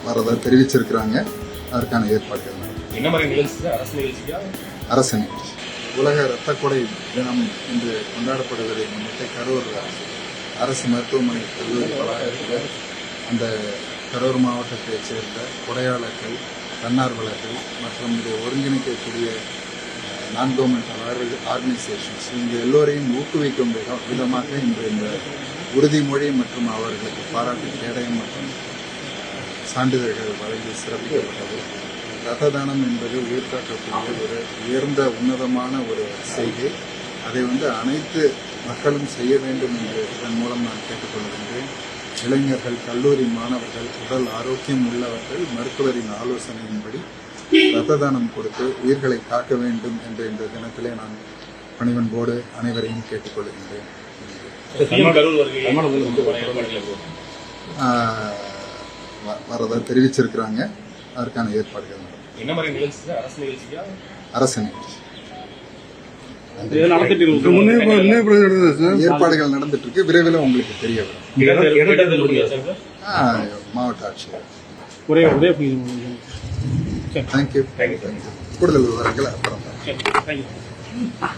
வரதா தெரிவிச்சிருக்கிறாங்க. அதற்கான ஏற்பாடுகள் அரசு நிகழ்ச்சி. உலக இரத்த கொடை தினம் இன்று கொண்டாடப்படுவதை முன்னிட்டு கரூர் அரசு மருத்துவமனை கல்லூரி வளாகத்தில் அந்த கரூர் மாவட்டத்தைச் சேர்ந்த கொடையாளர்கள், தன்னார்வலர்கள் மற்றும் இதை ஒருங்கிணைக்கக்கூடிய நான் கவர்மெண்ட் ஆர்கனைசேஷன்ஸ் இங்கு எல்லோரையும் ஊக்குவிக்கும் விதமாக இன்று இந்த உறுதிமொழி மற்றும் அவர்களுக்கு பாராட்டு கேடயம் மற்றும் சான்றிதழ்கள் வழங்கி சிறப்பிக்கப்பட்டது. இரத்த தானம் என்பது உயிர்காக்கக்கூடிய ஒரு உயர்ந்த உன்னதமான ஒரு செய்கை. அதை அனைத்து மக்களும் செய்ய வேண்டும் என்று இதன் மூலம் நான் கேட்டுக்கொள்கின்றேன். இளைஞர்கள், கல்லூரி மாணவர்கள், உடல் ஆரோக்கியம் உள்ளவர்கள் மருத்துவரின் ஆலோசனையின்படி இரத்த தானம் கொடுத்து உயிர்களை காக்க வேண்டும் என்ற இந்த தினத்திலே நான் பணிவன்போடு அனைவரையும் கேட்டுக்கொள்கின்றேன். வரதா தெரிவிச்சிருக்கிறாங்க. அதற்கான ஏற்பாடுகள் அரசு நிகழ்ச்சி. ஏற்பாடுகள் நடந்துட்டு இருக்கு. விரைவில் உங்களுக்கு தெரிய வரும். மாவட்ட ஆட்சியர். தேங்க்யூ. கூடுதல் விவரங்கள் அப்புறம்.